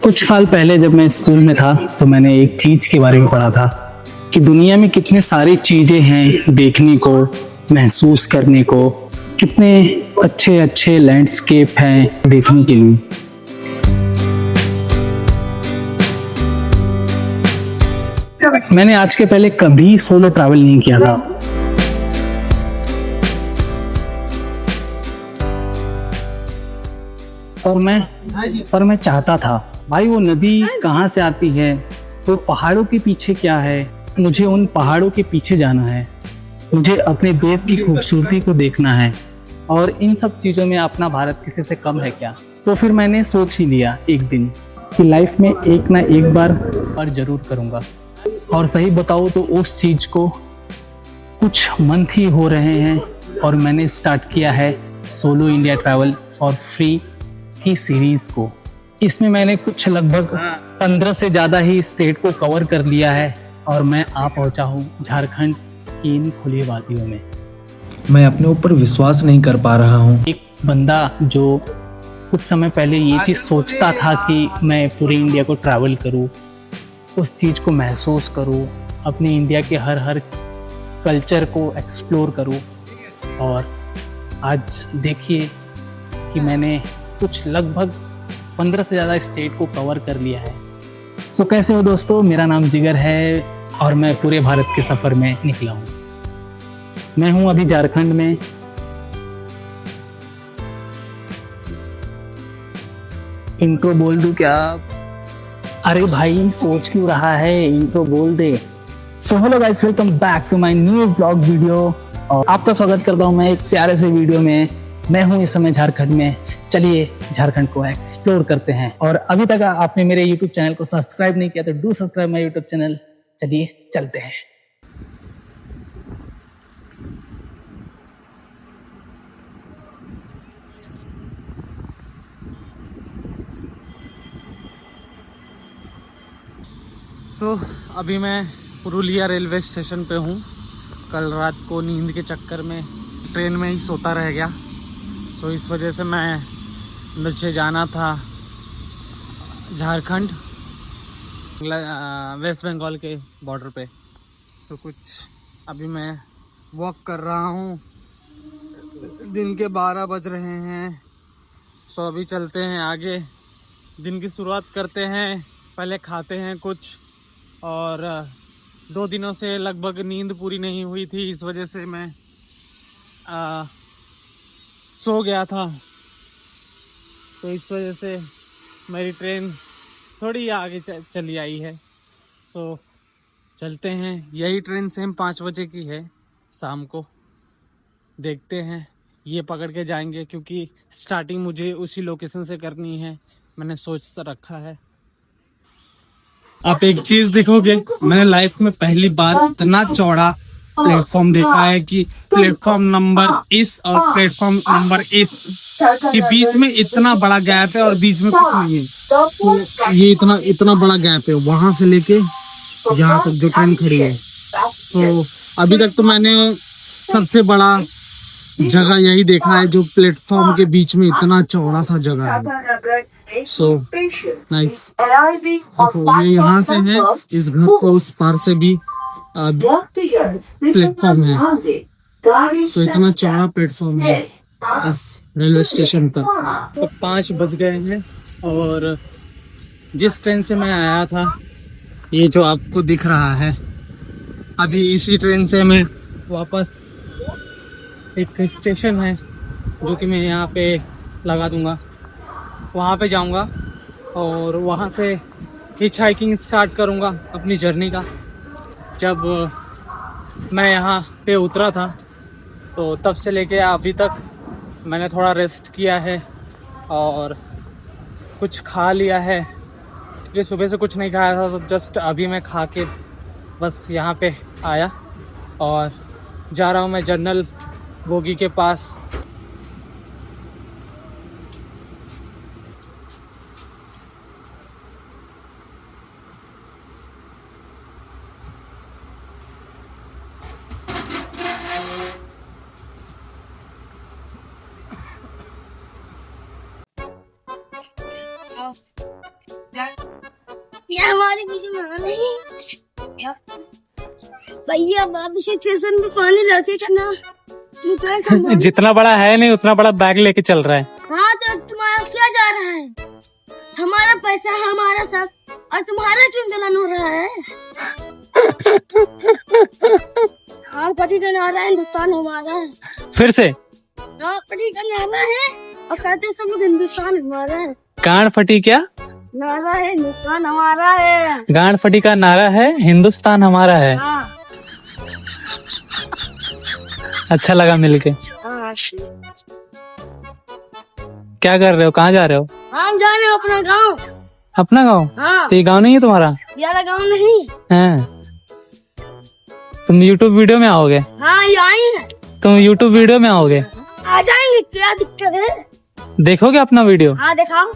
कुछ साल पहले जब मैं स्कूल में था तो मैंने एक चीज के बारे में पढ़ा था कि दुनिया में कितने सारी चीजें हैं देखने को, महसूस करने को, कितने अच्छे अच्छे लैंडस्केप हैं देखने के लिए। मैंने आज के पहले कभी सोलो ट्रैवल नहीं किया था। और मैं चाहता था भाई, वो नदी कहाँ से आती है, वो पहाड़ों के पीछे क्या है, मुझे उन पहाड़ों के पीछे जाना है, मुझे अपने देश की खूबसूरती को देखना है। और इन सब चीज़ों में अपना भारत किसी से कम है क्या? तो फिर मैंने सोच ही लिया एक दिन कि लाइफ में एक ना एक बार और ज़रूर करूँगा। और सही बताऊँ तो उस चीज़ को कुछ मंथ ही हो रहे हैं और मैंने स्टार्ट किया है solo India travel for free की सीरीज़ को। इसमें मैंने कुछ लगभग 15 से ज़्यादा ही स्टेट को कवर कर लिया है और मैं आ पहुंचा हूं झारखंड की इन खुली वादियों में। मैं अपने ऊपर विश्वास नहीं कर पा रहा हूं। एक बंदा जो कुछ समय पहले ये चीज़ सोचता था कि मैं पूरे इंडिया को ट्रैवल करूं, उस चीज़ को महसूस करूं, अपने इंडिया के हर कल्चर को एक्सप्लोर करूं, और आज देखिए कि मैंने कुछ लगभग 15 से ज़्यादा स्टेट को कवर कर लिया है। सो कैसे हो दोस्तों, मेरा नाम जिगर है और मैं पूरे भारत के सफ़र में निकला हूँ। मैं हूँ अभी झारखंड में। इंट्रो बोल दूँ क्या? अरे भाई सोच क्यों रहा है, इंट्रो बोल दे। So hello guys, welcome back to my new blog video. और आपका स्वागत करता हूँ मैं एक प्यारे से वीडियो में। मैं हूँ इस समय झारखंड में। चलिए झारखंड को एक्सप्लोर करते हैं। और अभी तक आपने मेरे YouTube चैनल को सब्सक्राइब नहीं किया तो do subscribe my YouTube channel. चलिए चलते हैं। अभी मैं पुरुलिया रेलवे स्टेशन पे हूँ। कल रात को नींद के चक्कर में ट्रेन में ही सोता रह गया। इस वजह से मैं मुझे जाना था झारखंड, वेस्ट बंगाल के बॉर्डर पे। कुछ अभी मैं वॉक कर रहा हूँ। दिन के 12 बज रहे हैं। अभी चलते हैं आगे, दिन की शुरुआत करते हैं। पहले खाते हैं कुछ। और 2 दिनों से लगभग नींद पूरी नहीं हुई थी, इस वजह से मैं सो गया था। तो इस वजह से मेरी ट्रेन थोड़ी आगे चली आई है। चलते हैं। यही ट्रेन सेम 5 बजे की है शाम को। देखते हैं, ये पकड़ के जाएंगे क्योंकि स्टार्टिंग मुझे उसी लोकेशन से करनी है, मैंने सोच रखा है। आप एक चीज देखोगे, मैंने लाइफ में पहली बार इतना चौड़ा प्लेटफॉर्म देखा है कि प्लेटफॉर्म नंबर इस और प्लेटफॉर्म नंबर इस के बीच में इतना बड़ा गैप है और बीच में कुछ नहीं है। तो ये इतना बड़ा गैप है वहां से लेके यहाँ तक जो ट्रेन खड़ी है। तो अभी तक तो मैंने सबसे बड़ा जगह यही देखा है जो प्लेटफॉर्म के बीच में इतना चौड़ा सा जगह है। नाइस। ये यहाँ से है, इस घर को उस पार से भी प्लेटफॉर्म है। इतना चौड़ा प्लेटफॉर्म है इस रेलवे स्टेशन पर। तो 5 बज गए हैं और जिस ट्रेन से मैं आया था, ये जो आपको दिख रहा है, अभी इसी ट्रेन से मैं वापस एक स्टेशन है जो कि मैं यहाँ पे लगा दूँगा, वहाँ पे जाऊँगा और वहाँ से हिच हाइकिंग स्टार्ट करूँगा अपनी जर्नी का। जब मैं यहाँ पे उतरा था तो तब से लेके अभी तक मैंने थोड़ा रेस्ट किया है और कुछ खा लिया है, क्योंकि सुबह से कुछ नहीं खाया था। तो जस्ट अभी मैं खा के बस यहाँ पे आया और जा रहा हूँ मैं जनरल बोगी के पास। ये हमारे नहीं भैया बाबू से स्टेशन पे पानी लाके ना जितना बड़ा है नहीं उतना बड़ा बैग लेके चल रहा है। हाँ तो तुम्हारा क्या जा रहा है? हमारा पैसा हमारा सब और तुम्हारा क्यों जलन हो रहा है? हाँ पति का नारा है हिंदुस्तान हमारा है। फिर से हाँ पति का नारा है और कहते सब लोग हिंदुस्तान हमारा है। गांड फटी क्या? नारा है हिंदुस्तान हमारा है। गांड फटी का नारा है हिंदुस्तान हमारा है। हाँ अच्छा लगा मिलके। हाँ क्या कर रहे हो? कहाँ जा रहे हो? हम जा रहे हैं अपना गाँव। अपना गाँव? हाँ तो ये गाँव नहीं है तुम्हारा? यार गाँव नहीं है। तुम YouTube वीडियो में आओगे? हाँ ये आई है। तुम YouTube वीडियो में आओगे? आ जाएंगे क्या दिक्कत है? देखोगे अपना वीडियो? हाँ दिखाओ।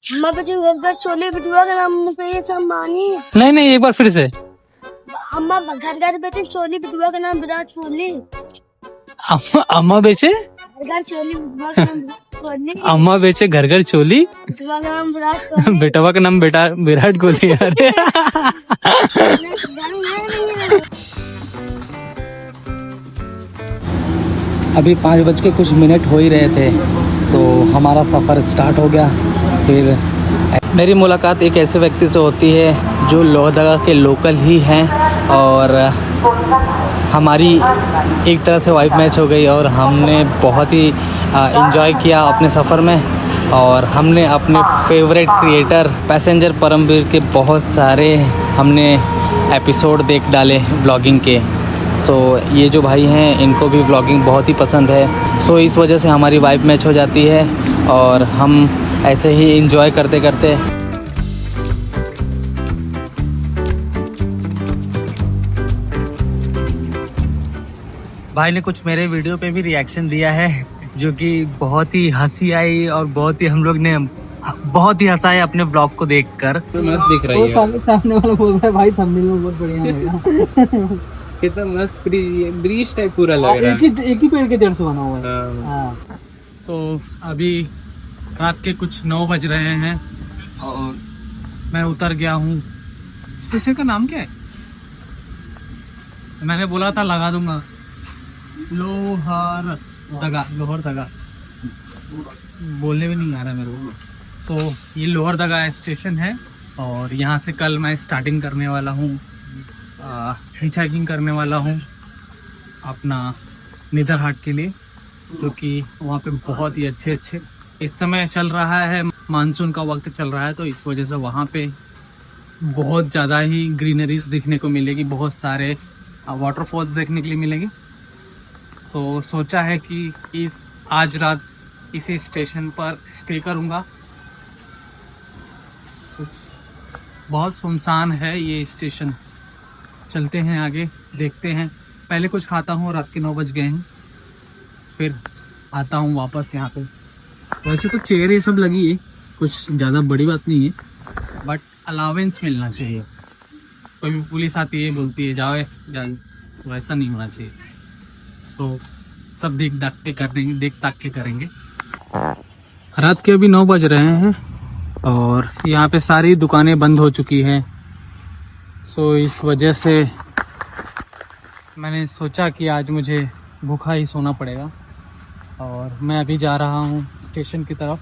अम्मा बच्चे घर छोले भटूरा का नाम पे ये सब मानी। नहीं एक बार फिर से। अम्मा घर बेचे छोले भटूरा का नाम विराट कोहली। अम्मा बेचे? घर छोले भटूरा का नाम विराट कोहली। अम्मा बेचे घर चोली, भटूरा का नाम विराट कोहली। बेटवा का नाम विराट कोहली। अरे अभी 5:00 हो ही रहे थे तो हमारा सफ़र स्टार्ट हो गया। फिर मेरी मुलाकात एक ऐसे व्यक्ति से होती है जो लोहरदगा के लोकल ही हैं और हमारी एक तरह से वाइब मैच हो गई और हमने बहुत ही एंजॉय किया अपने सफ़र में। और हमने अपने फेवरेट क्रिएटर पैसेंजर परमवीर के बहुत सारे हमने एपिसोड देख डाले व्लॉगिंग के। सो ये जो भाई हैं इनको भी व्लॉगिंग बहुत ही पसंद है। सो इस वजह से हमारी वाइब मैच हो जाती है और हम ऐसे ही एंजॉय करते करते भाई ने कुछ मेरे वीडियो पे भी रिएक्शन दिया है जो कि बहुत ही हंसी आई और बहुत ही हम लोग ने बहुत ही हंसा है अपने व्लॉग को देखकर। तो मस्त दिख रही है। सामने वाला बोल रहा है भाई थंबनेल में बहुत बढ़िया है। कितना मस्त ब्रिज टाइप पूरा लग रहा है। एक ही पेड़ के जड़ से बना हुआ है। हाँ। सो अभी रात के कुछ 9 बज रहे हैं और मैं उतर गया हूँ। स्टेशन का नाम क्या है? मैंने बोला था लगा दूंगा, लोहरदगा बोलने भी नहीं आ रहा मेरे को। सो ये लोहरदगा स्टेशन है और यहाँ से कल मैं स्टार्टिंग करने वाला हूँ, हिचहाइकिंग करने वाला हूँ अपना निधरहाट के लिए, जो कि वहाँ पे बहुत ही अच्छे इस समय चल रहा है, मानसून का वक्त चल रहा है तो इस वजह से वहाँ पे बहुत ज़्यादा ही ग्रीनरीज देखने को मिलेगी, बहुत सारे वाटरफॉल्स देखने के लिए मिलेंगे। तो सोचा है कि आज रात इसी स्टेशन पर स्टे करूँगा। बहुत सुनसान है ये स्टेशन। चलते हैं आगे, देखते हैं। पहले कुछ खाता हूँ, रात के 9 बज गए हैं, फिर आता हूँ वापस यहाँ पे। वैसे तो चेयर ये सब लगी है, कुछ ज़्यादा बड़ी बात नहीं है, बट अलावेंस मिलना चाहिए। कोई भी पुलिस आती है बोलती है जाओ, वैसा नहीं होना चाहिए। तो सब देख ताक के करेंगे। रात के अभी 9 बज रहे हैं और यहाँ पे सारी दुकानें बंद हो चुकी हैं। सो इस वजह से मैंने सोचा कि आज मुझे भूखा ही सोना पड़ेगा और मैं अभी जा रहा हूँ स्टेशन की तरफ।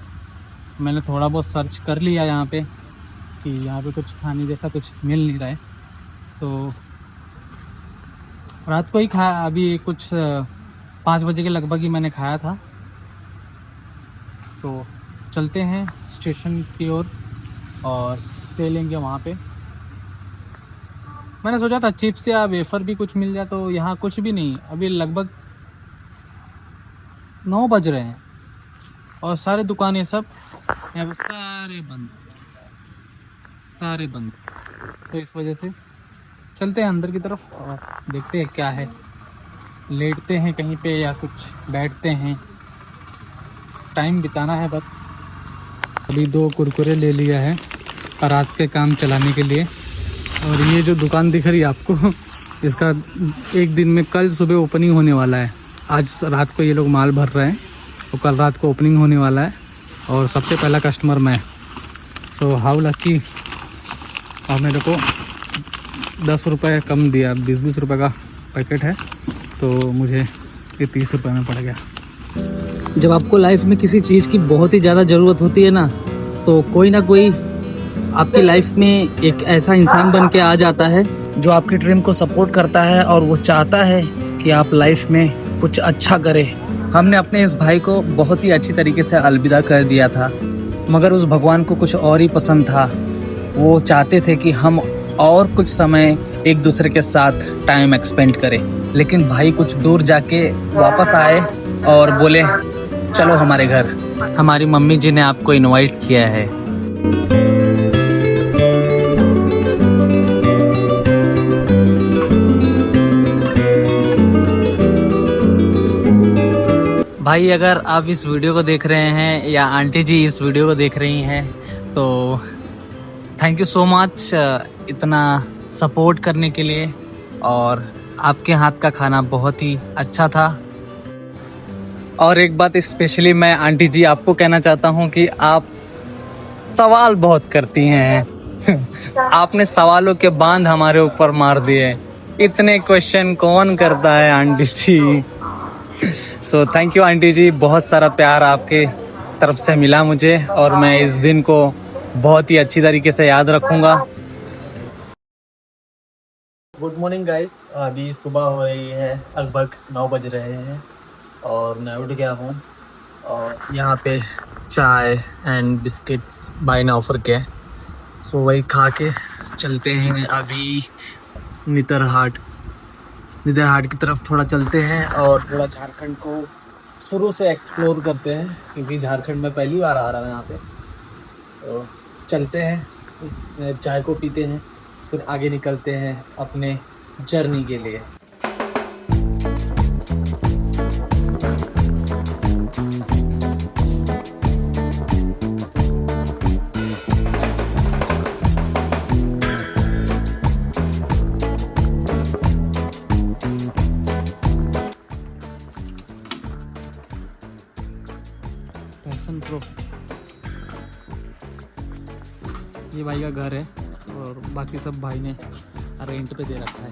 मैंने थोड़ा बहुत सर्च कर लिया यहाँ पे कि यहाँ पे कुछ खाने जैसा कुछ मिल नहीं रहा है, तो रात को ही खाया। अभी कुछ 5 बजे के लगभग ही मैंने खाया था। तो चलते हैं स्टेशन की ओर और स्टे लेंगे वहाँ पे। मैंने सोचा था चिप्स या वेफर भी कुछ मिल जाए, तो यहाँ कुछ भी नहीं। अभी लगभग 9 बज रहे हैं और सारे दुकानें सब यहाँ पे सारे बंद। तो इस वजह से चलते हैं अंदर की तरफ और देखते हैं क्या है। लेटते हैं कहीं पे या कुछ बैठते हैं, टाइम बिताना है बस। अभी 2 कुरकुरे ले लिया है रात के काम चलाने के लिए। और ये जो दुकान दिख रही है आपको, इसका एक दिन में कल सुबह ओपनिंग होने वाला है। आज रात को ये लोग माल भर रहे हैं तो कल रात को ओपनिंग होने वाला है और सबसे पहला कस्टमर मैं। तो हाउ लकी। और मेरे को 10 रुपये कम दिया, 20-20 रुपये का पैकेट है, तो मुझे ये 30 रुपये में पड़ गया। जब आपको लाइफ में किसी चीज़ की बहुत ही ज़्यादा ज़रूरत होती है ना, तो कोई ना कोई आपकी लाइफ में एक ऐसा इंसान बन के आ जाता है जो आपके ड्रीम को सपोर्ट करता है और वो चाहता है कि आप लाइफ में कुछ अच्छा करें। हमने अपने इस भाई को बहुत ही अच्छी तरीके से अलविदा कर दिया था, मगर उस भगवान को कुछ और ही पसंद था। वो चाहते थे कि हम और कुछ समय एक दूसरे के साथ टाइम एक्सपेंड करें, लेकिन भाई कुछ दूर जाके वापस आए और बोले चलो हमारे घर। हमारी मम्मी जी ने आपको इनवाइट किया है। भाई अगर आप इस वीडियो को देख रहे हैं या आंटी जी इस वीडियो को देख रही हैं तो थैंक यू सो मच इतना सपोर्ट करने के लिए। और आपके हाथ का खाना बहुत ही अच्छा था। और एक बात स्पेशली मैं आंटी जी आपको कहना चाहता हूँ कि आप सवाल बहुत करती हैं। आपने सवालों के बांध हमारे ऊपर मार दिए। इतने क्वेश्चन कौन करता है aunty ji. So thank you aunty ji, बहुत सारा प्यार आपके तरफ से मिला मुझे और मैं इस दिन को बहुत ही अच्छी तरीके से याद रखूँगा। गुड मॉर्निंग गाइस, अभी सुबह हो रही है, लगभग 9 बज रहे हैं और मैं उठ गया हूँ और यहाँ पे चाय एंड बिस्किट्स बाय ने ऑफ़र किया है, तो वही खा के चलते हैं अभी नितरहाट की तरफ थोड़ा चलते हैं और थोड़ा झारखंड को शुरू से एक्सप्लोर करते हैं, क्योंकि झारखंड में पहली बार आ रहा है यहाँ पे। तो चलते हैं, चाय को पीते हैं, फिर आगे निकलते हैं अपने जर्नी के लिए। पैशन प्रो ये भाई का घर है और बाकी सब भाई ने रेंट पे दे रखा है।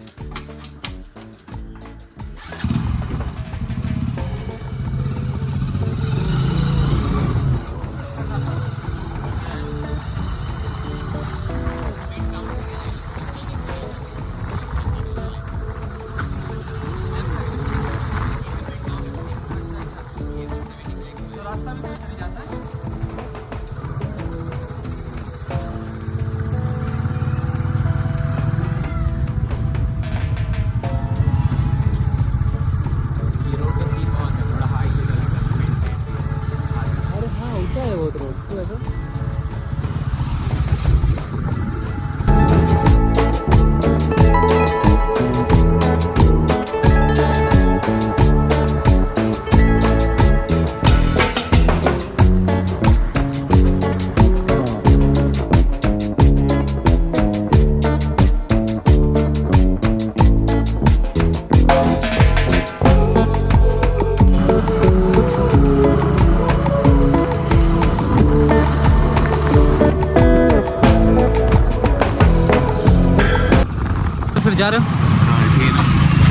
जा रहे हो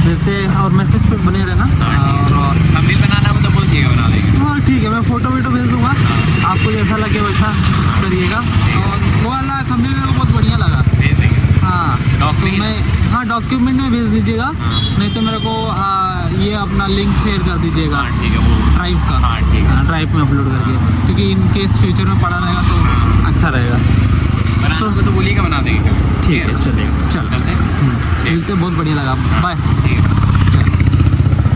देखते और मैसेज पे बने रहना। और थंबनेल बनाना हो तो बोल दिएगा, बना देंगे। हाँ ठीक है, मैं फोटो भेज दूंगा, आपको जैसा लगे वैसा करिएगा। और वो वाला थंबनेल मेरे को बहुत बढ़िया लगा, भेज देंगे। हाँ डॉक्यूमेंट में भेज दीजिएगा, नहीं तो मेरे को ये अपना लिंक शेयर कर दीजिएगा। ठीक है, वो ड्राइव का। हाँ ठीक है, ड्राइव में अपलोड करके, क्योंकि इन केस फ्यूचर में पड़ा रहेगा तो अच्छा रहेगा। तो बोलिएगा, बना देंगे। ठीक है, चलिए चलते हैं। मिलते बहुत बढ़िया लगा, बाय।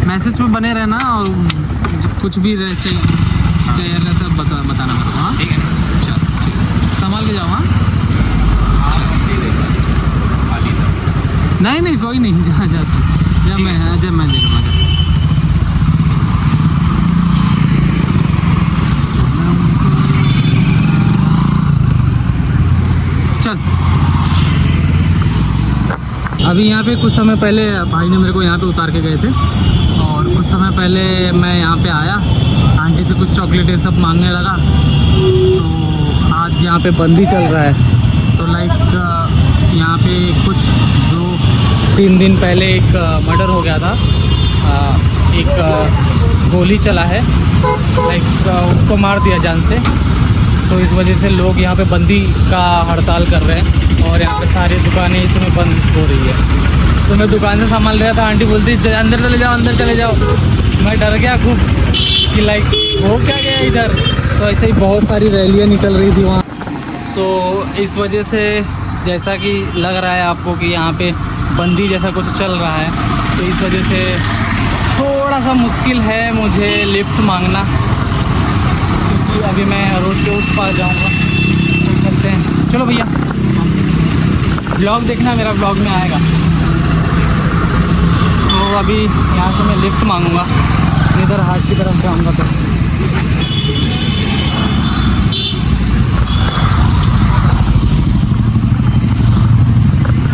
मैसेज में बने रहना और कुछ भी चाहिए रहता बताना मेरे को। हाँ ठीक है, चल ठीक है, संभाल के जाओ। हाँ नहीं कोई नहीं, जहाँ जाता जब मैं देखूँगा। चल अभी यहाँ पे कुछ समय पहले भाई ने मेरे को यहाँ पे उतार के गए थे और कुछ समय पहले मैं यहाँ पे आया आंटी से कुछ चॉकलेट सब मांगने लगा। तो आज यहाँ पे बंदी चल रहा है, तो लाइक यहाँ पे कुछ 2-3 दिन पहले एक मर्डर हो गया था, एक गोली चला है, लाइक उसको मार दिया जान से। तो इस वजह से लोग यहाँ पे बंदी का हड़ताल कर रहे हैं और यहाँ पे सारी दुकानें इस समय बंद हो रही है। तो मैं दुकान से संभाल रहा था, आंटी बोलती अंदर चले जाओ, अंदर चले जाओ। मैं डर गया खूब कि लाइक हो क्या गया इधर। तो ऐसे ही बहुत सारी रैलियाँ निकल रही थी वहाँ। सो इस वजह से जैसा कि लग रहा है आपको कि यहाँ पे बंदी जैसा कुछ चल रहा है, तो इस वजह से थोड़ा सा मुश्किल है मुझे लिफ्ट मांगना, क्योंकि अभी मैं रोड के उस पार जाऊँगा। चलते हैं, चलो भैया, ब्लॉग देखना, मेरा ब्लॉग में आएगा। तो अभी यहाँ से मैं लिफ्ट मांगूंगा, इधर हाट की तरफ जाऊँगा। तो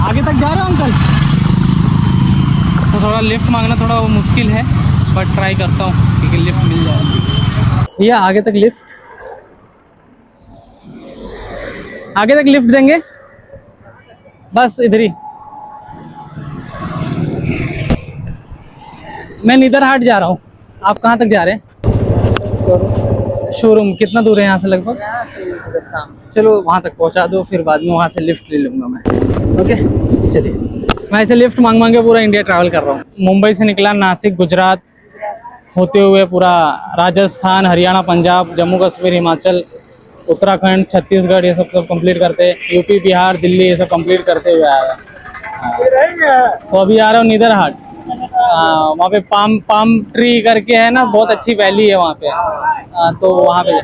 आगे तक जा रहे हो अंकल? तो थोड़ा लिफ्ट मांगना थोड़ा वो मुश्किल है, बट ट्राई करता हूँ क्योंकि लिफ्ट मिल जाए। भैया आगे तक लिफ्ट, आगे तक लिफ्ट देंगे? बस इधर ही। मैं निधर हाट जा रहा हूँ, आप कहाँ तक जा रहे हैं? शोरूम कितना दूर है यहाँ से लगभग? चलो वहाँ तक पहुँचा दो, फिर बाद में वहाँ से लिफ्ट ले लूँगा मैं। ओके चलिए, मैं ऐसे लिफ्ट मांग के पूरा इंडिया ट्रैवल कर रहा हूँ। मुंबई से निकला, नासिक, गुजरात होते हुए पूरा राजस्थान, हरियाणा, पंजाब, जम्मू कश्मीर, हिमाचल, उत्तराखंड, छत्तीसगढ़, ये सब कंप्लीट करते, यूपी, बिहार, दिल्ली, ये सब कंप्लीट करते हुए आया। तो अभी आ रहा हूँ निधर हाट। वहाँ पे पाम ट्री करके है ना, बहुत अच्छी वैली है वहाँ पे। तो वहाँ पे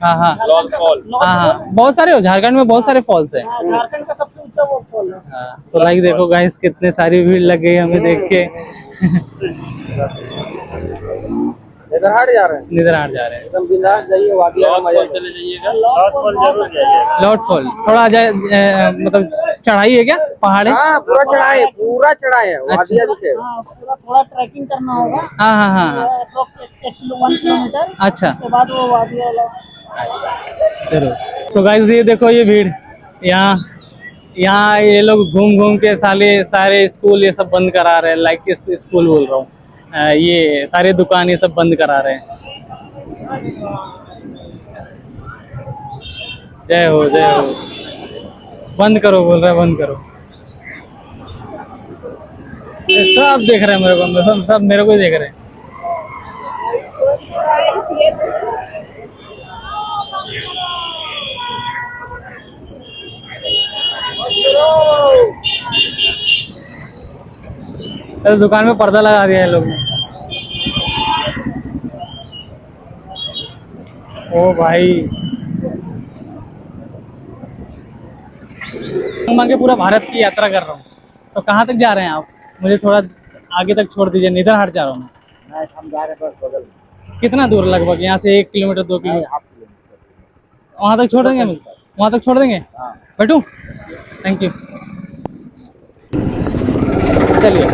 हाँ हाँ हाँ, बहुत सारे हो, झारखंड में बहुत सारे फॉल्स है। झारखंड का सबसे ऊंचा वो फॉल है। तो लाइक देखो गाइस, कितने सारी भीड़ लग गई हमें देख के। निधर हाट जा रहे हैं, निधर हाट जा रहे हैं। एकदम बिंदास जाइए, वादिया में मजा चले जाइएगा। लॉर्ड फॉल जरूर जाइए। लॉर्ड फॉल थोड़ा मतलब चढ़ाई है क्या, पहाड़ है? हाँ पूरा चढ़ाई है, पूरा चढ़ाई है। वादिया दिखे, पूरा थोड़ा ट्रैकिंग करना होगा। हाँ हाँ हाँ, 1 किलोमीटर। अच्छा, उसके बाद वो वादिया। जरूर। तो गाइस ये देखो, ये भीड़ यहाँ ये लोग घूम घूम के सारे स्कूल ये सब बंद करा रहे हैं। लाइक इस स्कूल बोल रहा हूँ, ये सारे दुकान ये सब बंद करा रहे हैं। जय हो जय हो। बंद करो बोल रहा है, बंद करो। सब देख रहे हैं मेरे को, सब मेरे को ही देख रहे हैं। तो दुकान में पर्दा लगा दिया है लोग ने। ओ भाई, मैं पूरा भारत की यात्रा कर रहा हूँ। तो कहाँ तक जा रहे हैं आप? मुझे थोड़ा आगे तक छोड़ दीजिए, निधर हाट जा रहा हूँ मैं। हम जा रहे हैं बस बगल में। कितना दूर लगभग यहाँ से? 1 किलोमीटर 2 किलोमीटर? वहाँ तक छोड़ देंगे? वहाँ तक छोड़ देंगे? बैठूं? Thank you. चलिए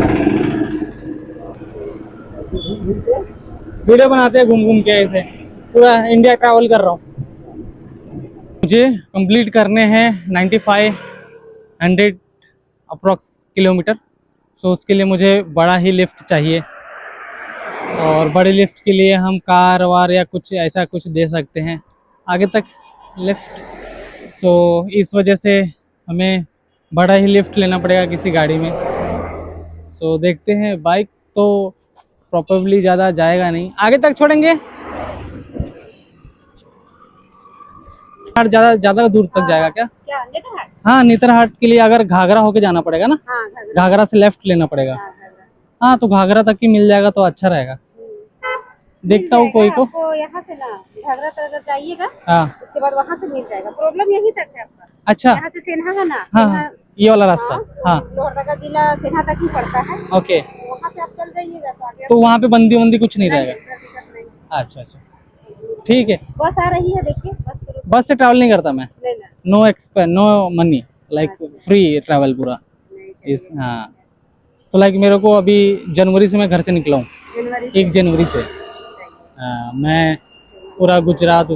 वीडियो बनाते हैं घूम घूम के, ऐसे पूरा इंडिया ट्रैवल कर रहा हूँ। मुझे कंप्लीट करने हैं 9500 अप्रॉक्स किलोमीटर। सो उसके लिए मुझे बड़ा ही लिफ्ट चाहिए, और बड़े लिफ्ट के लिए हम कार वार या कुछ ऐसा कुछ दे सकते हैं आगे तक लिफ्ट। सो इस वजह से हमें बड़ा ही लिफ्ट लेना पड़ेगा किसी गाड़ी में। सो देखते हैं, बाइक तो प्रॉपरली ज़्यादा जाएगा नहीं। आगे तक छोड़ेंगे, ज़्यादा दूर तक जाएगा क्या? निधर? हाँ, निधरहाट के लिए अगर घाघरा होके जाना पड़ेगा ना। हाँ, घाघरा से लेफ्ट लेना पड़ेगा। हाँ, तो घाघरा तक ही मिल जाएगा तो अच्छा रहेगा। देखता हूँ कोई को। आपको यहाँ से ना घाघरा तक जाइएगा, हाँ, उसके बाद वहाँ से मिल जाएगा। प्रॉब्लम यही तक है आपका। अच्छा, यहाँ से सेन्हा है ना, हाँ हाँ, ये वाला रास्ता। हाँ, लोहरदगा जिला सेन्हा तक ही पड़ता है। ओके। वहाँ से आप चल जाइएगा तो आगे तो वहाँ पे बंदी वंदी कुछ नहीं रहेगा? दिक्कत नहीं। अच्छा अच्छा, ठीक है। बस आ रही है, देखिए बस करो। बस से ट्रैवल नहीं करता मैं। No expense, no money, like free travel पूरा इस। हाँ, तो लाइक मेरे को अभी जनवरी से मैं घर से निकला हूँ, जनवरी 1 जनवरी से। मैं पूरा गुजरात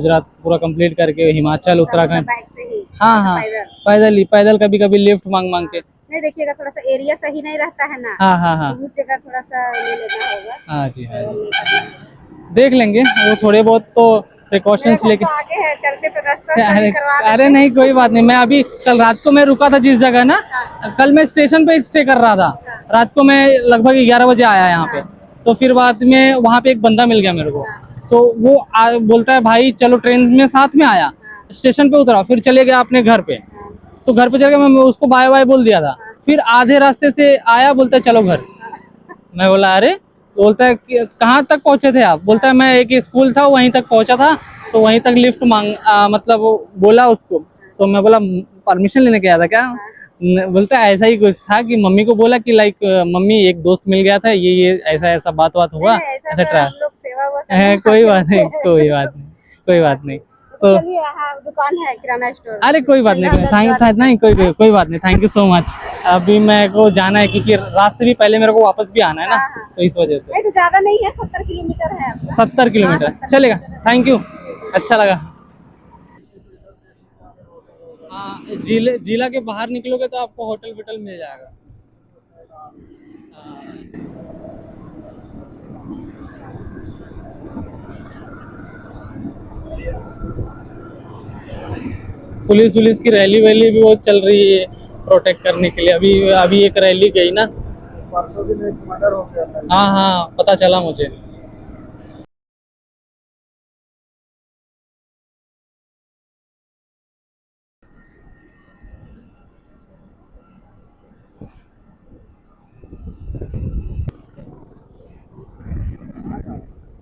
पूरा कंप्लीट करके हिमाचल उत्तराखंड, बाइक से ही? हाँ हाँ, पैदल? पैदल कभी कभी लिफ्ट मांग के। नहीं देखिएगा, थोड़ा सा एरिया सही नहीं रहता है ना, हाँ हाँ हाँ तो उस जगह थोड़ा सा ले लेना होगा। हाँ जी, हाँ जी, देख लेंगे वो थोड़े बहुत तो प्रिकॉशंस लेके। तो आगे है, चलते तो रास्ता सही करवा अरे नहीं कोई बात नहीं, मैं अभी कल रात को मैं रुका था जिस जगह ना, कल मैं स्टेशन पे स्टे कर रहा था, रात को मैं लगभग 11 बजे आया यहाँ पे। तो फिर बाद में वहाँ पे एक बंदा मिल गया मेरे को, तो वो बोलता है भाई चलो ट्रेन में साथ में आया, स्टेशन पे उतरा, फिर चले गया अपने घर पे। तो घर पे चले गया, मैं उसको बाय बाय बोल दिया था, फिर आधे रास्ते से आया, बोलता है चलो घर। मैं बोला अरे, बोलता है कहाँ तक पहुँचे थे आप? बोलता है मैं एक स्कूल था वहीं तक पहुँचा था, तो वहीं तक लिफ्ट मतलब बोला उसको। तो मैं बोला परमिशन लेने गया था क्या? बोलता है ऐसा ही कुछ था कि मम्मी को बोला कि लाइक मम्मी एक दोस्त मिल गया था, ये ऐसा बात हुआ, ऐसा ऐसा हम लोग सेवा हुआ कोई बात नहीं, कोई बात नहीं। तो चलिए, हाँ दुकान है किराना स्टोर। अरे कोई बात नहीं, कोई बात नहीं, थैंक यू सो मच। अभी मेरे को जाना है क्योंकि रात से भी पहले मेरे को वापस भी आना है ना, तो इस वजह से। नहीं तो ज्यादा नहीं है, 70 किलोमीटर है आपका। 70 किलोमीटर चलेगा, थैंक यू, अच्छा लगा। हाँ, जिला के बाहर निकलोगे तो आपको होटल वोटल मिल जाएगा। पुलिस की रैली वैली भी बहुत चल रही है प्रोटेक्ट करने के लिए। अभी एक रैली गई ना, हाँ हाँ पता चला मुझे।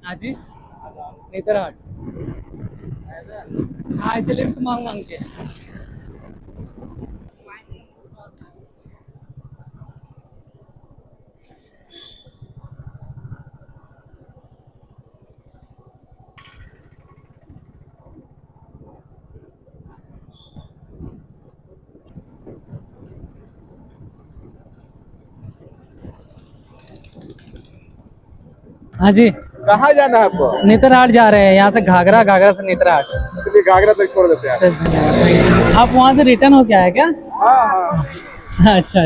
हाँ जी, नेतरहाट, हाँ ऐसे लिफ्ट मांग के। हाँ जी, कहाँ जाना है आपको? नेतरहाट जा रहे हैं, यहाँ से घाघरा से नेतरहाट। चलिए घाघरा तक छोड़ देते हैं। आप वहाँ से रिटर्न हो क्या है क्या? हाँ। अच्छा।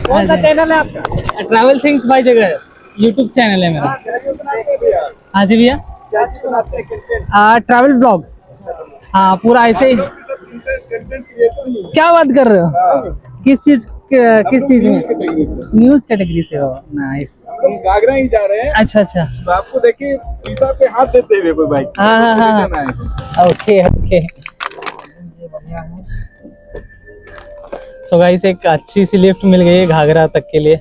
कौन सा चैनल है आपका? ट्रैवल थिंग्स बाय जगह यूट्यूब चैनल है मेरा। हाँ जी भैया, क्या चीज बनाते हैं? Content travel blog. हाँ पूरा ऐसे ही। क्या बात कर रहे हो? किस चीज में? न्यूज कैटेगरी से हो? नाइस। हम घाघरा ही जा रहे हैं, अच्छा। तो आपको देखिए शीशा पे हाथ देते हुए कोई बाइक। हाँ। ओके। सो गाइस, एक अच्छी सी लिफ्ट मिल गई है घाघरा तक के लिए।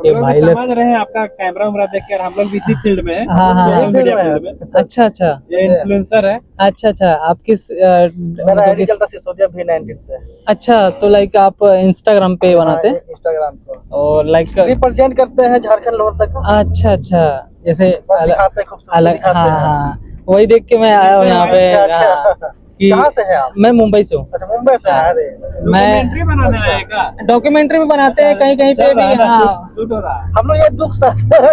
ये भाई लोग समझ रहे हैं आपका कैमरा वैमरा देख कर, हम लोग भी इसी फील्ड में हैं। हाँ। मीडिया फील्ड में। अच्छा। ये इन्फ्लुएंसर है। अच्छा, आप किस मेरा आईडी चलता सिसोदिया V19 से। अच्छा, तो लाइक आप इंस्टाग्राम पे बनाते हैं? इंस्टाग्राम को और लाइक रिप्रेजेंट करते हैं झारखंड लोअर तक। अच्छा, जैसे दिखाते हैं, खूबसूरती अलग, दिखाते हैं। हाँ, वही देख के मैं आया हूँ यहाँ पे। अच्छा। कि कहाँ से है आप? मैं मुंबई से हूँ। अच्छा, मुंबई से। अरे मैं बनाने आएगा। डॉक्यूमेंट्री भी बनाते हैं कहीं पे भी। हाँ, हम लोग ये दुख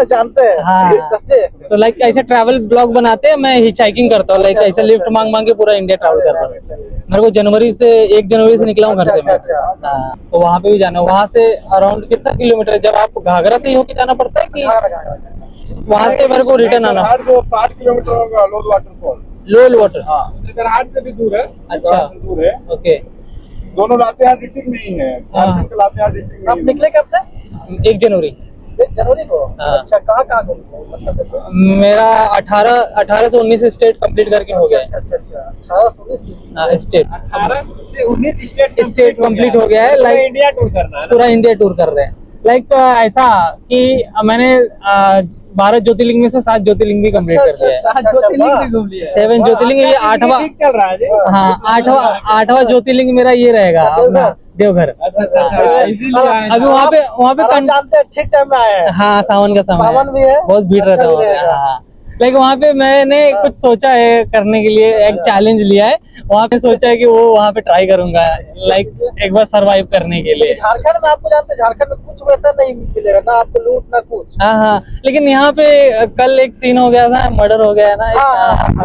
जानते हैं। हाँ। समझे? तो लाइक ऐसे ट्रैवल ब्लॉग बनाते हैं, मैं हिचहाइकिंग करता हूँ, लाइक ऐसे लिफ्ट मांग के पूरा इंडिया ट्रैवल करता हूँ। मेरे को 1 जनवरी से निकला हूँ घर से मैं। हाँ, तो वहाँ पे भी जाना है। वहाँ से अराउंड कितना किलोमीटर है? जब आप घाघरा से ही होके जाना पड़ता है कि वहाँ से मेरे को रिटर्न आना? 60 किलोमीटर होगा लोध वाटरफॉल। लोल वाटर। हाँ, नेतरहाट से भी दूर है। अच्छा। दूर है। ओके। दोनों लातेहार डिस्ट्रिक्ट नहीं है। झारखंड का लातेहार डिस्ट्रिक्ट आप नहीं है। निकले कब थे? 1 जनवरी। 1 जनवरी को। हाँ। अच्छा, कहाँ घूमे? मतलब कैसे? मेरा 18 से 19 स्टेट कंप्लीट करके हो गया है। अच्छा। 18 से 19 हाँ, स्टेट 18 से 19 स्टेट कंप्लीट हो गया है। लाइक इंडिया टूर करना है ना? पूरा इंडिया टूर कर रहे हैं। लाइक ऐसा कि मैंने 12 ज्योतिर्लिंग में से 7 ज्योतिर्लिंग भी कंप्लीट कर दिया है। ज्योतिर्लिंग भी घूम लिया है। 7 ज्योतिर्लिंग, ये 8वां। ठीक चल रहा है जी। हाँ, 8वां ज्योतिर्लिंग मेरा ये रहेगा अपना देवघर। अच्छा। अभी वहाँ पे आप जानते हैं, ठीक टाइम में आए हैं। हाँ, सावन का समय सावन भी है। बहुत भीड़ रहता है अच्छा भी वहाँ पे। रहेगा। हाँ, लाइक वहाँ पे मैंने कुछ सोचा है करने के लिए, एक चैलेंज लिया है वहाँ पे, सोचा है कि वो वहाँ पे ट्राई करूंगा लाइक एक बार सरवाइव करने के लिए। झारखंड में आपको जानते हैं, झारखंड में कुछ वैसा नहीं मिलेगा, ना आपको लूट ना कुछ। हाँ, लेकिन यहाँ पे कल एक सीन हो गया था, मर्डर हो गया ना,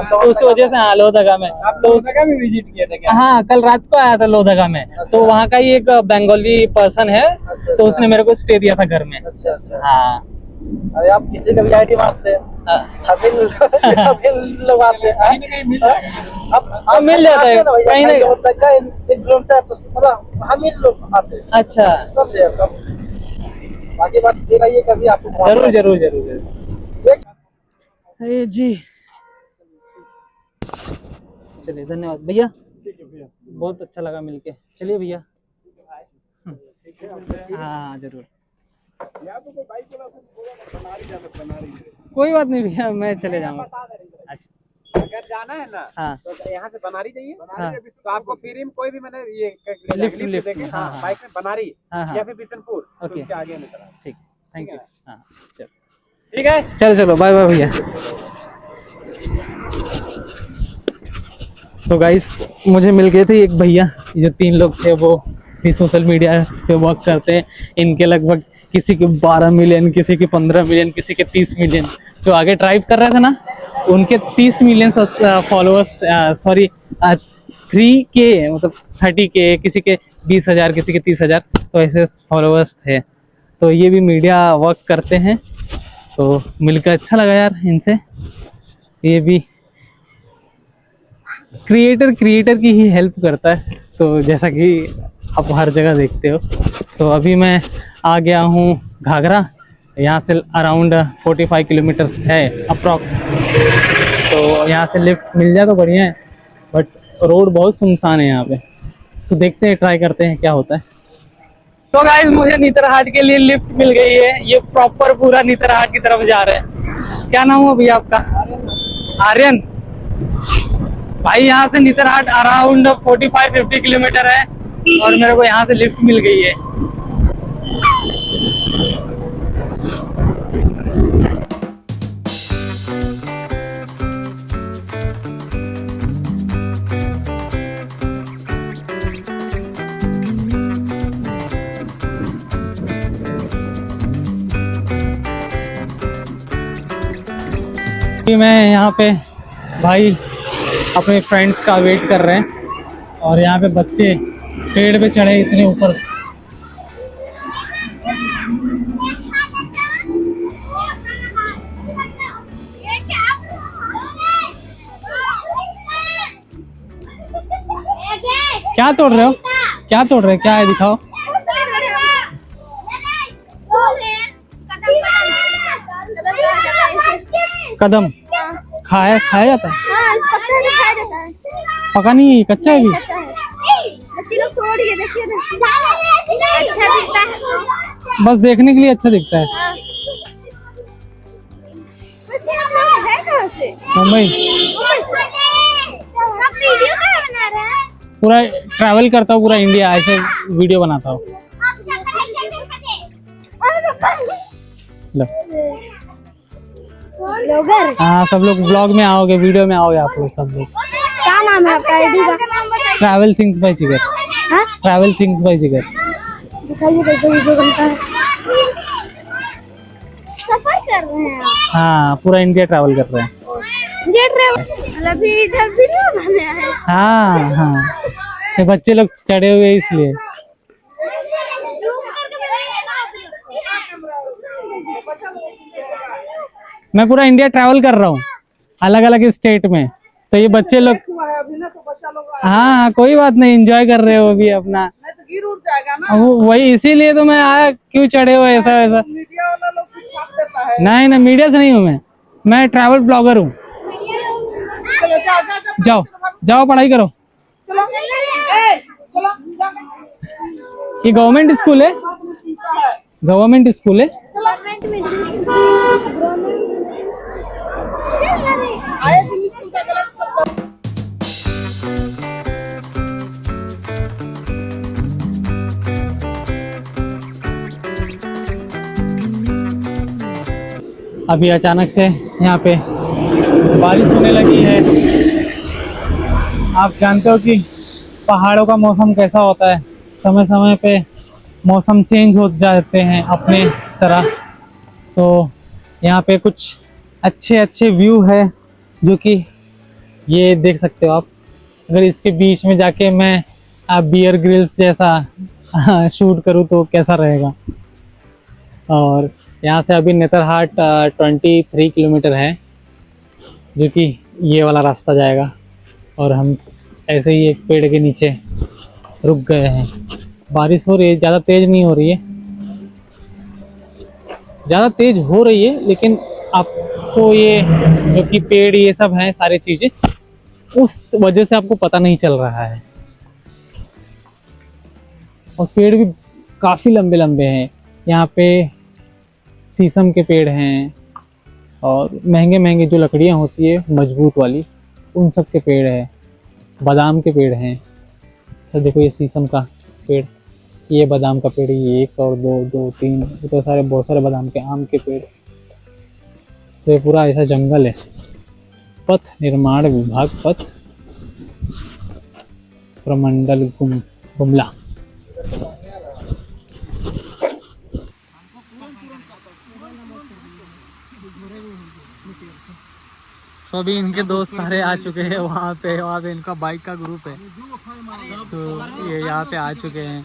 तो उस वजह से लोहदगा में। तो लोहदगा में विजिट किया था क्या? हाँ, कल रात को आया था लोहदगा में। तो वहाँ का ही एक बंगाली पर्सन है, तो उसने मेरे को स्टे दिया था घर में। अच्छा अच्छा। हाँ। अरे आप किसी का भी आईडी मारते हैं, हमें लोग आते हैं, अब मिल जाता है कहीं ना इन्फ्लुएंसर, तो मतलब हम ही लोग आते हैं। अच्छा, सब जगह बाकी बात दे रही है, कभी आपको जरूर जरूर जरूर जी। चलिए, धन्यवाद भैया, बहुत अच्छा लगा मिलके। चलिए भैया। हाँ जरूर, कोई बात नहीं भैया, मैं चले जाऊंगा। अच्छा, अगर जाना है ना, हाँ तो यहाँ से बनारी जाइए। हाँ। तो आपको फ्री में कोई भी मैंने ये लिफ्ट देंगे। हाँ, हाँ, हाँ। बाइक में बनारी हाँ, हाँ। या फिर बिशनपुर, तो ओके। उसके आगे नहीं चला। ठीक, थैंक यू। हाँ चलो, ठीक है, चलो बाय बाय भैया। तो गाइस, मुझे मिल गए थे एक भैया, जो 3 लोग थे, वो भी सोशल मीडिया पे वर्क करते हैं। इनके लगभग किसी के 12 मिलियन, किसी के 15 मिलियन, किसी के 30 मिलियन। जो आगे ड्राइव कर रहे थे ना, उनके 30 मिलियन फॉलोअर्स, सॉरी 3K, मतलब 30K, किसी के 20,000, किसी के 30,000, तो ऐसे फॉलोअर्स थे। तो ये भी मीडिया वर्क करते हैं, तो मिलकर अच्छा लगा यार इनसे। ये भी क्रिएटर की ही हेल्प करता है, तो जैसा कि आप हर जगह देखते हो। तो अभी मैं आ गया हूँ घाघरा, यहाँ से अराउंड 45 किलोमीटर है अप्रॉक्स। तो यहाँ से लिफ्ट मिल जाए तो बढ़िया है, बट रोड बहुत सुनसान है यहाँ पे। तो देखते हैं, ट्राई करते हैं क्या होता है। तो गाइस, मुझे नेतरहाट के लिए लिफ्ट मिल गई है। ये प्रॉपर पूरा नेतरहाट की तरफ जा रहे हैं। क्या नाम हुआ भैया आपका? आर्यन भाई। यहाँ से नेतरहाट अराउंड 45-50 किलोमीटर है, और मेरे को यहाँ से लिफ्ट मिल गई है। मैं यहाँ पे भाई अपने फ्रेंड्स का वेट कर रहे हैं, और यहाँ पे बच्चे पेड़ पे चढ़े इतने ऊपर। क्या तोड़ रहे हो? क्या तोड़ रहे हो? क्या है, दिखाओ। कदम खाया जाता है? पका नहीं, कच्चा है अभी। बस देखने के लिए अच्छा दिखता है। मुंबई पूरा ट्रैवल करता हूँ, पूरा इंडिया ऐसे वीडियो बनाता हूँ। हाँ, सब लोग ब्लॉग में आओगे, वीडियो में आओगे आप लोग सब लोग। क्या नाम है आपका आईडी का? ट्रैवल थिंग्स बाय जिगर। ट्रैवल थिंग्स बाय जिगर। दिखाइए कैसे वीडियो बनता है। सफर कर रहे हैं आप? हाँ, पूरा इंडिया ट्रैवल कर रहे हैं। ये ट्रैवल अभी इधर वीडियो बनाने आए हैं। हाँ हाँ, ये बच्चे लोग चढ़े हुए हैं इसलिए। मैं पूरा इंडिया ट्रैवल कर रहा हूँ, अलग अलग स्टेट में। तो ये बच्चे लोग, हाँ कोई बात नहीं, एंजॉय कर रहे हो अभी अपना। वही इसीलिए तो मैं आया, क्यों चढ़े हो ऐसा वैसा। नहीं, मीडिया से नहीं हूँ मैं ट्रैवल ब्लॉगर हूँ। जाओ जाओ, पढ़ाई करो। ये गवर्नमेंट स्कूल है, गवर्नमेंट स्कूल है। अभी अचानक से यहाँ पे बारिश होने लगी है। आप जानते हो कि पहाड़ों का मौसम कैसा होता है, समय समय पे मौसम चेंज हो जाते हैं अपने तरह। तो यहाँ पे कुछ अच्छे अच्छे व्यू है जो कि ये देख सकते हो आप। अगर इसके बीच में जाके मैं बियर ग्रिल्स जैसा शूट करूँ तो कैसा रहेगा। और यहाँ से अभी नेतरहाट 23 किलोमीटर है, जो कि ये वाला रास्ता जाएगा। और हम ऐसे ही एक पेड़ के नीचे रुक गए हैं। बारिश हो रही है, ज़्यादा तेज़ नहीं हो रही है, ज़्यादा तेज़ हो रही है लेकिन आपको ये जो कि पेड़ ये सब हैं सारी चीज़ें, उस वजह से आपको पता नहीं चल रहा है। और पेड़ भी काफ़ी लंबे लंबे हैं। यहाँ पे शीशम के पेड़ हैं और महंगे महंगे जो लकड़ियाँ होती है मजबूत वाली, उन सब के पेड़ है। बादाम के पेड़ हैं। तो देखो ये शीशम का पेड़, ये बादाम का पेड़, ये 1 और 2, 2, 3, तो सारे बहुत सारे बादाम के, आम के पेड़। तो ये पूरा ऐसा जंगल है। पथ निर्माण विभाग, पथ प्रमंडल गुमला। तो अभी इनके दोस्त सारे आ चुके हैं वहाँ पे इनका बाइक का ग्रुप है। तो ये यहाँ पे आ चुके हैं।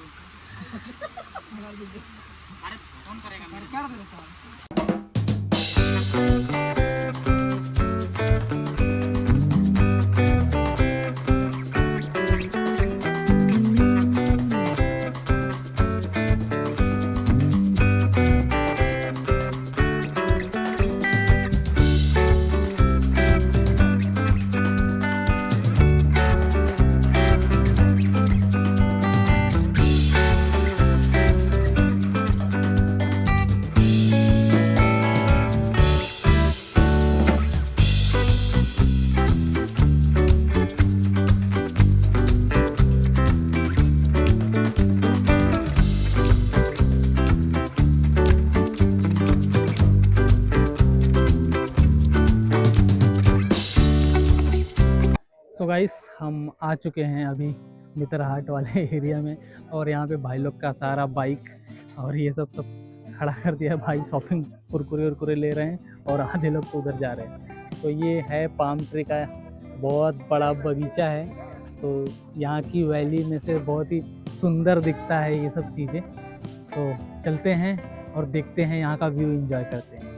तो गाइस हम आ चुके हैं अभी नेतरहाट वाले एरिया में। और यहाँ पे भाई लोग का सारा बाइक और ये सब खड़ा कर दिया। भाई शॉपिंग कुरकुरे ले रहे हैं और आधे लोग तो उधर जा रहे हैं। तो ये है पाम ट्री का बहुत बड़ा बगीचा है। तो यहाँ की वैली में से बहुत ही सुंदर दिखता है ये सब चीज़ें। तो चलते हैं और देखते हैं, यहाँ का व्यू एंजॉय करते हैं।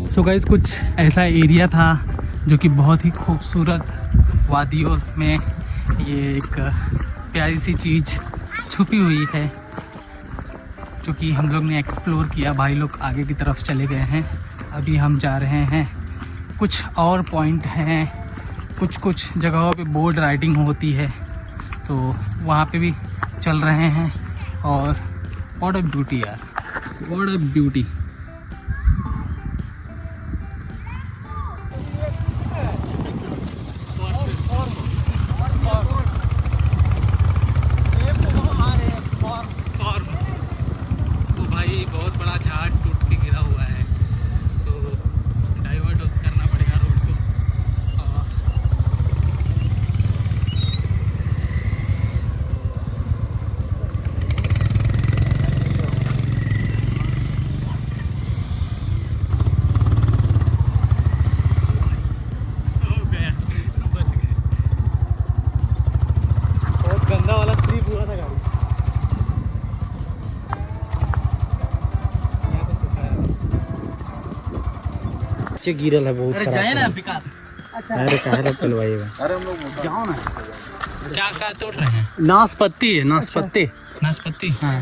सो गाइस कुछ ऐसा एरिया था जो कि बहुत ही खूबसूरत वादियों में ये एक प्यारी सी चीज़ छुपी हुई है, जो कि हम लोग ने एक्सप्लोर किया। भाई लोग आगे की तरफ चले गए हैं, अभी हम जा रहे हैं। कुछ और पॉइंट हैं, कुछ जगहों पे बोर्ड राइडिंग होती है, तो वहाँ पे भी चल रहे हैं। और व्हाट अ ब्यूटी यार, व्हाट अ ब्यूटी। बहुत बड़ा झाड़ टूट के गिरा हुआ है, सो डाइवर्ट करना पड़ेगा रोड को। नीचे गिरल है बहुत अरे जाए ना विकास। अरे काहे चलवाइएगा। जाओ ना। क्या क्या तोड़ रहे हैं? नाशपत्ती है, नाशपत्ती। नाशपत्ती, हाँ।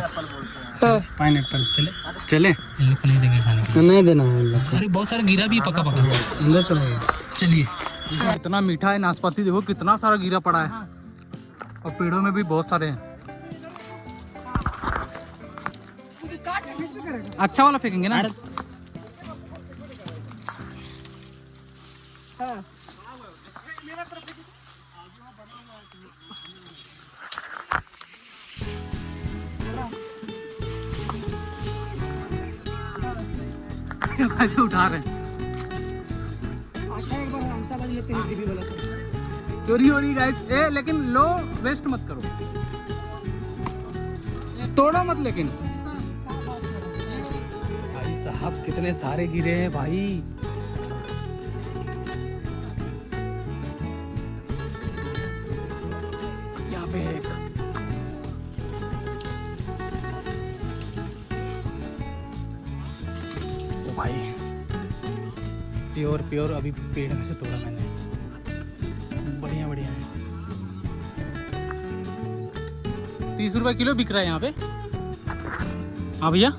पाइनएप्पल चले चले इन लोग को नहीं देंगे खाने के लिए। नहीं देना है इन लोग को। अरे बहुत सारा गिरा भी है पका पका। अंदर तो नहीं। चलिए। इतना मीठा है नाशपाती, देखो कितना सारा गिरा पड़ा है और पेड़ों में भी बहुत सारे हैं। अच्छा वाला फेंकेंगे ना। कैसे उठा रहे हैं? चोरी हो रही गाइस। ए लेकिन लो, वेस्ट मत करो, तोड़ो मत। लेकिन भाई साहब कितने सारे गिरे हैं भाई। यहाँ पे एक ओ भाई प्योर प्योर अभी पेड़ में से तोड़ा मैंने। बढ़िया बढ़िया है। 30 रुपए किलो बिक रहा है यहाँ पे। हाँ भैया।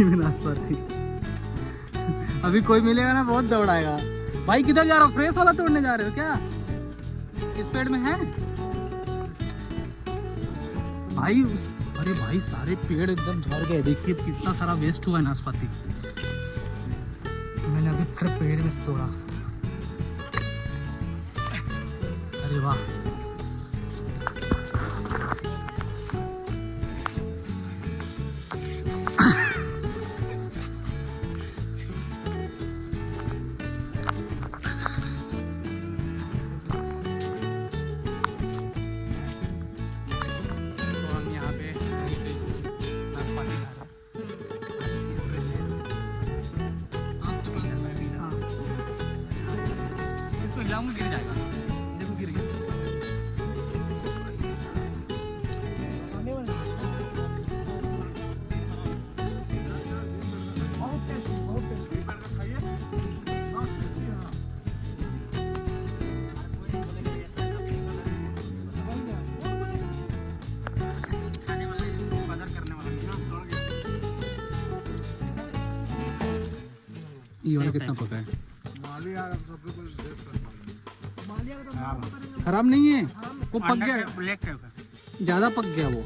नाशपाती अभी कोई मिलेगा ना बहुत दौड़ाएगा। भाई किधर जा रहे हो? फ्रेश वाला तोड़ने जा रहे हो क्या? इस पेड़ में है भाई अरे भाई सारे पेड़ एकदम झड़ गए। देखिए कितना सारा वेस्ट हुआ है नाशपाती। मैंने अभी फिर पेड़ में से तोड़ा। अरे वाह। जाऊंगा गिर जाएगा। देखो गिर गया। ये वाला कितना पका है? खराब नहीं है, वो पक गया, ब्लैक है, ज्यादा पक गया वो।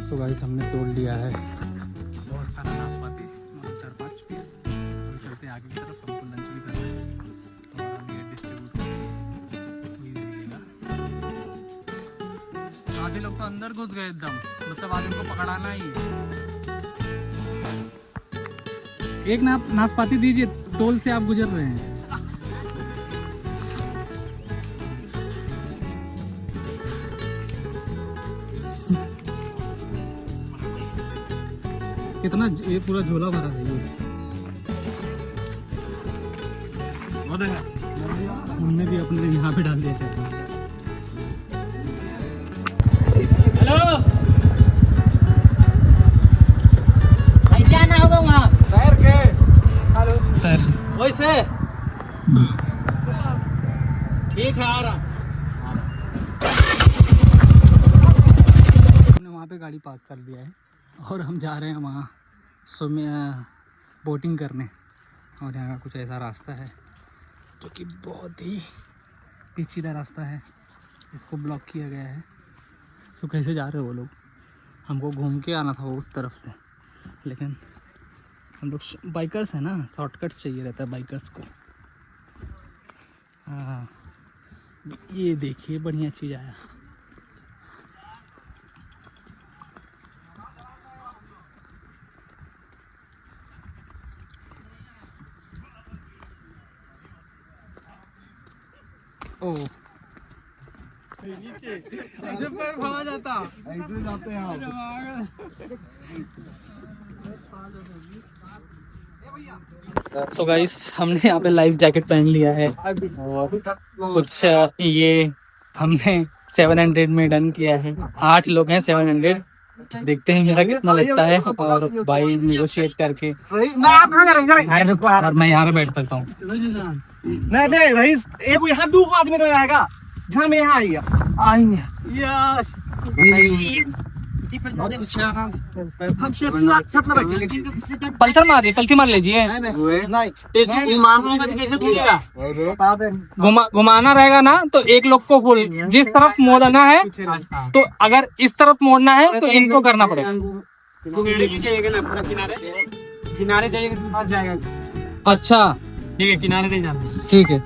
तो गाइस हमने तोड़ लिया है बहुत सारा नाशपाती, 4-5 पीस। हम चलते हैं आगे की तरफ, हमको लंच भी करना है और हम ये डिस्ट्रीब्यूट हुई रहेगा। आधे लोग तो अंदर घुस गए एकदम, मतलब आधे को पकड़ाना ही है। एक नाशपाती दीजिए, टोल से आप गुजर रहे हैं। कितना ये पूरा झोला भरा है ये। हमने भी अपने यहाँ पे डाल दिया। हेलो भाई, क्या ना होगा वहाँ वैसे ठीक है, आ रहा। हमने वहाँ पे गाड़ी पार्क कर दिया है और हम जा रहे हैं वहाँ बोटिंग करने। और यहाँ का कुछ ऐसा रास्ता है जो कि बहुत ही पेचीदा रास्ता है, इसको ब्लॉक किया गया है। तो कैसे जा रहे हो वो लोग? हमको घूम के आना था वो उस तरफ से, लेकिन हम लोग बाइकर्स हैं ना, शॉर्टकट चाहिए रहता है बाइकर्स को। हाँ ये देखिए बढ़िया चीज़ आया। ओ नीचे पैर फड़ा जाता, ऐसे जाते हैं आप। सो गाइस हमने यहाँ पे लाइफ जैकेट पहन लिया है और कुछ ये हमने 700 में डन किया है। 8 लोग हैं, 700। देखते हैं मेरा कितना लगता है, और भाई निगोशिएट करके और मैं यहाँ पे बैठ सकता हूँ। नहीं रईस, एक यहाँ 2 आदमी रहेगा, जहाँ में यहाँ आएंगे। यस पल्थर मार लीजिए। घुमाना रहेगा ना तो एक लोग को जिस तरफ मोड़ना है, तो अगर इस तरफ मोड़ना है तो इनको करना पड़ेगा। किनारे जाइएगा तो फंस जाएगा। अच्छा ठीक है, किनारे नहीं जाना। ठीक है।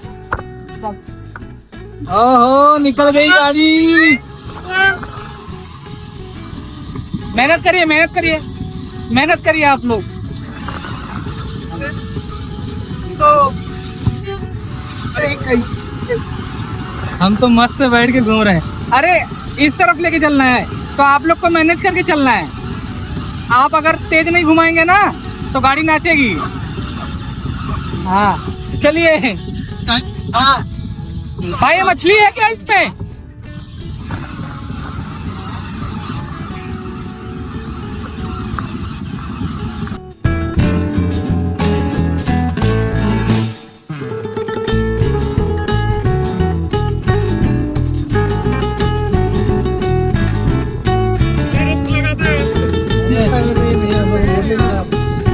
ओहो, निकल गई गाड़ी। मेहनत करिए, मेहनत करिए, मेहनत करिए आप लोग। हम तो मस्त से बैठ के घूम रहे हैं। अरे इस तरफ लेके चलना है तो आप लोग को मैनेज करके चलना है। आप अगर तेज नहीं घुमाएंगे ना तो गाड़ी नाचेगी। हाँ चलिए। हाँ भाई, मछली है क्या इसमें?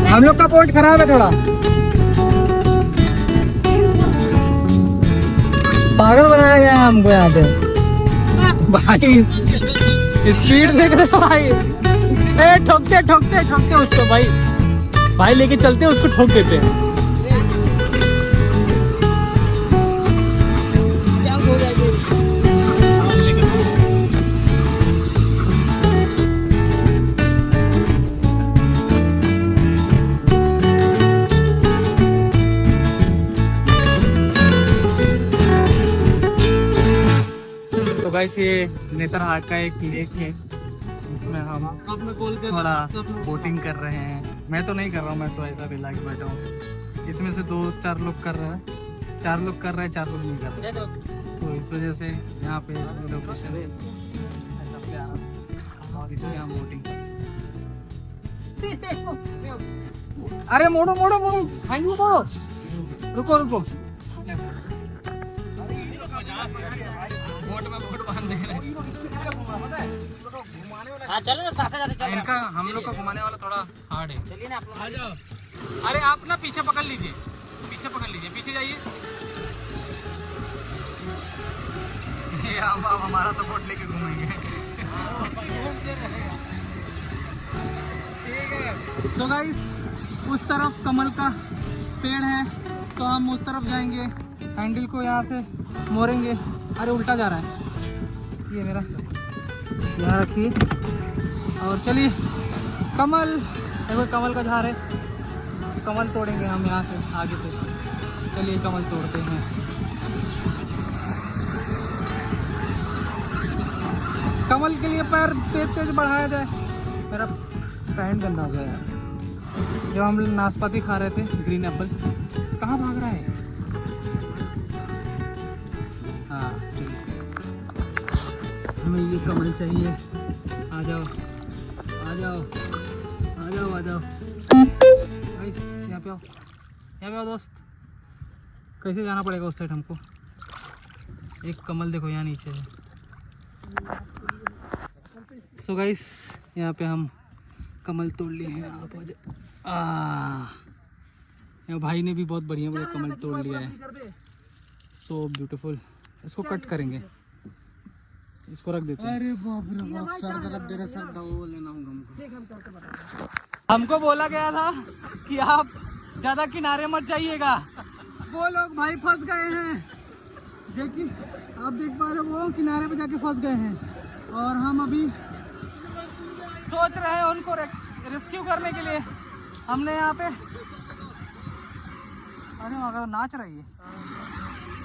हम लोग का बोर्ड खराब है थोड़ा। पागल बनाया गया हमको यहाँ पे। भाई स्पीड देख रहे हो भाई? ए ठोकते ठोकते ठोकते उसको भाई, भाई लेके चलते उसको ठोक देते हैं। गाइस, ये नेतरहाट का एक लेक है, इसमें हम थोड़ा बोटिंग कर रहे हैं। मैं तो नहीं कर रहा हूँ, मैं तो ऐसा रिलैक्स बैठा हूँ। इसमें से 2-4 लोग कर रहे हैं, 4 लोग कर रहे हैं, 4 लोग नहीं कर रहे। तो इस वजह से यहाँ पे लोकेशन है ऐसा प्यारा, और इसमें हम बोटिंग। अरे मोड़ो मोड़ो मोड़ो, रुको रुको। चलो ना, साथ जाते। इनका हम लोग का घुमाने वाला थोड़ा हार्ड है। चलिए ना, आप लोग आ जाओ। अरे आप ना पीछे पकड़ लीजिए, पीछे पकड़ लीजिए, पीछे जाइए। ये हम हमारा सपोर्ट लेके घूमेंगे। तो गाइस, उस तरफ कमल का पेड़ है तो हम उस तरफ जाएंगे। हैंडल को यहाँ से मोड़ेंगे। अरे उल्टा जा रहा है ये मेरा, यहाँ रखिए और चलिए। कमल, देखो कमल का झाड़ है, कमल तोड़ेंगे हम यहाँ से आगे से। चलिए कमल तोड़ते हैं। कमल के लिए पैर तेज तेज बढ़ाया जाए। मेरा पैंट गंदा हो गया यार। जब हम नाशपाती खा रहे थे, ग्रीन एप्पल, कहाँ भाग रहा है? हाँ चलिए, हमें ये कमल चाहिए। आ जाओ आ जाओ आ जाओ आ जाओ गाइस, यहाँ पे आओ, यहाँ पे आओ दोस्त। कैसे जाना पड़ेगा उस साइड हमको? एक कमल देखो यहाँ नीचे है। सो गाइस, यहाँ पे हम कमल तोड़ लिए हैं। आप आ जाओ। यहाँ भाई ने भी बहुत बढ़िया बढ़िया कमल तोड़ लिया है। So beautiful. इसको कट करेंगे, इसको रख देते हैं। अरे बाप रे बाप, सर दर्द दे रहा, सर दवा लेना होगा हमको बोला गया था कि आप ज्यादा किनारे मत जाइएगा। वो लोग भाई फंस गए हैं, जो कि आप देख पा रहे हो, वो किनारे पे जाके फंस गए हैं। और हम अभी सोच रहे हैं उनको रेस्क्यू करने के लिए। हमने यहाँ पे, अरे वहाँ तो नाच रही है,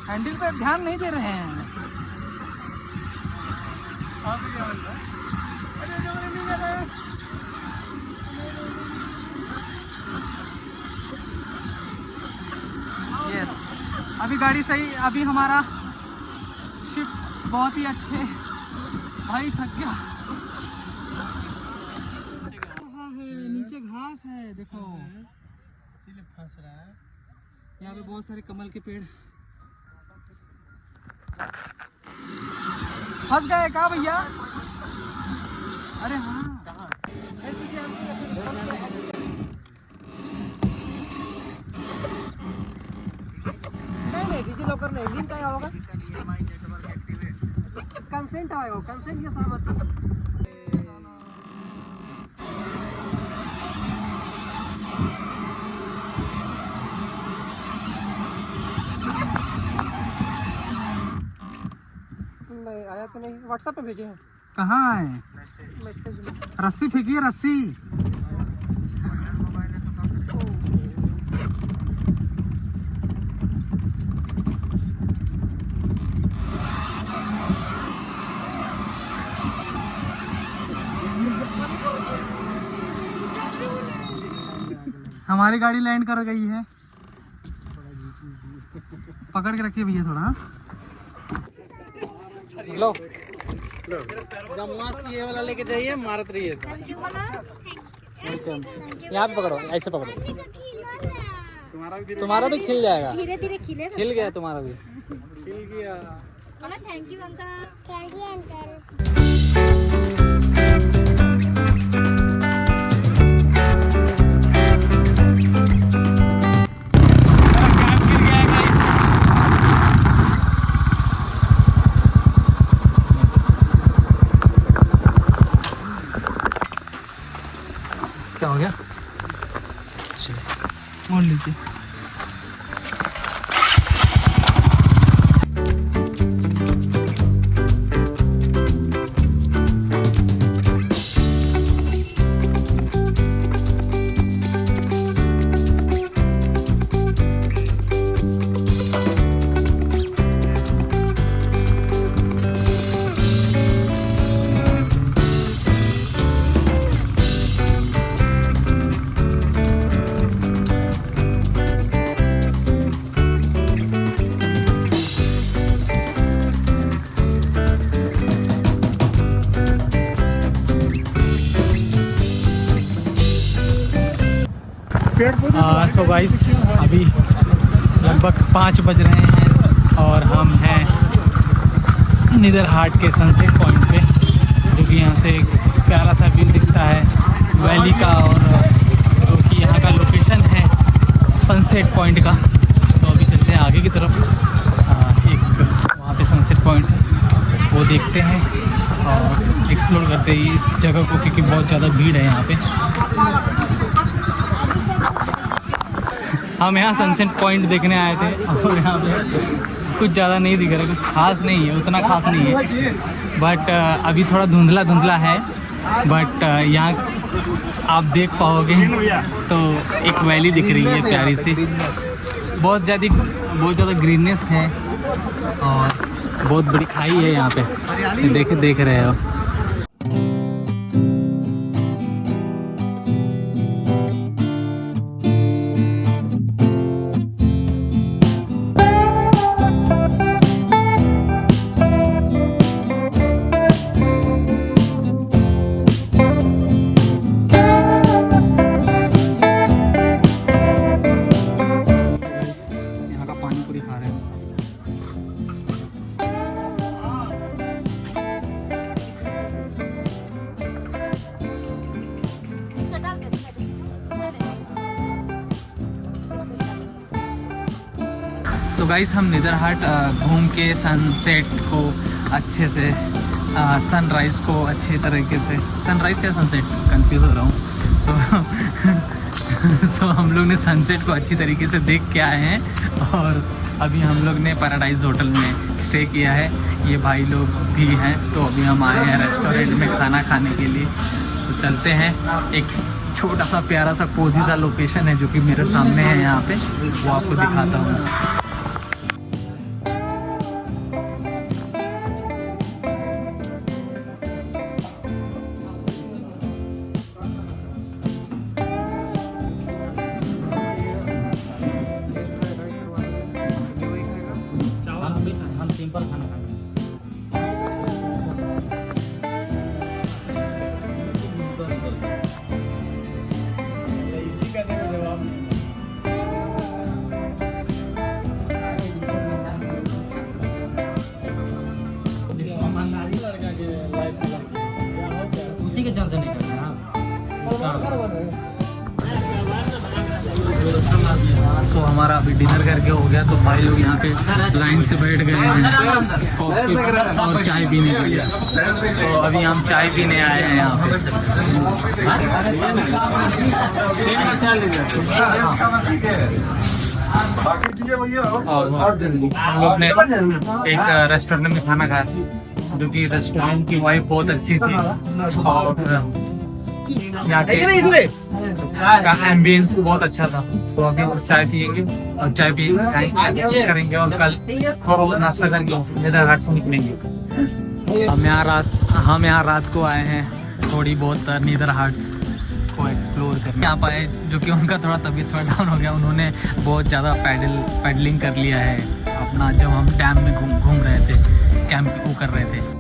हैंडल पे ध्यान नहीं दे रहे हैं। यस, अभी गाड़ी सही, अभी हमारा शिप बहुत ही अच्छे। भाई थक गया। नीचे घास है देखो, इसीलिए फंस रहा है। यहाँ पे बहुत सारे कमल के पेड़। फंस गए क्या भैया? अरे हाँ, नहीं डिजिलॉकर नहीं, लिंक आया होगा, कंसेंट आया होगा, कंसेंट के साथ। नहीं आया तो नहीं, व्हाट्सएप पे भेजे हैं। कहाँ है मैसेज में? रस्सी फेंकिए, रस्सी। हमारी गाड़ी लैंड कर गई है। पकड़ के रखिए भैया थोड़ा। लो जब मस्त ये वाला लेके जाइए, मारत रही है। यहाँ पे पकड़ो, ऐसे पकड़ो, तुम्हारा भी खिल जाएगा। धीरे धीरे खिले। खिल गया तुम्हारा भी, खिल गया। Thank you uncle. Thank you uncle. क्या हो गया? मोड़ लीजिए। सो गाइस अभी लगभग 5 बज रहे हैं और हम हैं निदर हाट के सनसेट पॉइंट पे, जो कि यहाँ से एक प्यारा सा व्यू दिखता है वैली का, और जो कि यहाँ का लोकेशन है सनसेट पॉइंट का। सो अभी चलते हैं आगे की तरफ। एक वहाँ पे सनसेट पॉइंट है, वो देखते हैं और एक्सप्लोर करते हैं इस जगह को, क्योंकि बहुत ज़्यादा भीड़ है यहाँ पे। हम यहाँ सनसेट पॉइंट देखने आए थे और यहाँ पे कुछ ज़्यादा नहीं दिख रहा, कुछ खास नहीं है, उतना खास नहीं है। बट अभी थोड़ा धुंधला धुंधला है, बट यहाँ आप देख पाओगे तो एक वैली दिख रही है प्यारी सी, बहुत ज़्यादा ग्रीननेस है और बहुत बड़ी खाई है यहाँ पे, देख रहे हो। सो गाइस हम निदर हाट घूम के सनसेट को अच्छे से, सनराइज़ को अच्छे तरीके से, सनराइज़ या सनसेट कंफ्यूज हो रहा हूँ। सो हम लोग ने सनसेट को अच्छी तरीके से देख के आए हैं और अभी हम लोग ने पैराडाइज होटल में स्टे किया है। ये भाई लोग भी हैं, तो अभी हम आए हैं रेस्टोरेंट में खाना खाने के लिए। सो चलते हैं, एक छोटा सा प्यारा सा कोजी सा लोकेशन है जो कि मेरे सामने है यहाँ पे, वो आपको दिखाता हूँ। हम सिंपल खाना खाएंगे। सो हमारा अभी डिनर करके हो गया, तो भाई लोग यहाँ पे लाइन से बैठ गए हैं कॉफी और चाय पीने के लिए। तो अभी हम चाय पीने आए हैं यहाँ पे। और हम लोग ने एक रेस्टोरेंट में खाना खाया, जो कि रेस्टोरेंट की वाइब बहुत अच्छी थी और यहाँ का एम्बियंस बहुत अच्छा था। तो अभी हम चाय पियेंगे और चाय पी करेंगे और कल थोड़ा नाश्ता करके इधर रात से निकलेंगे। हम यहाँ रात को आए हैं थोड़ी बहुत नीदर हाट्स को एक्सप्लोर करने यहाँ पाए, जो कि उनका थोड़ा तबीयत थोड़ा डाउन हो गया। उन्होंने बहुत ज़्यादा पैडलिंग कर लिया है अपना, जब हम डैम में घूम रहे थे, कैंप कर रहे थे।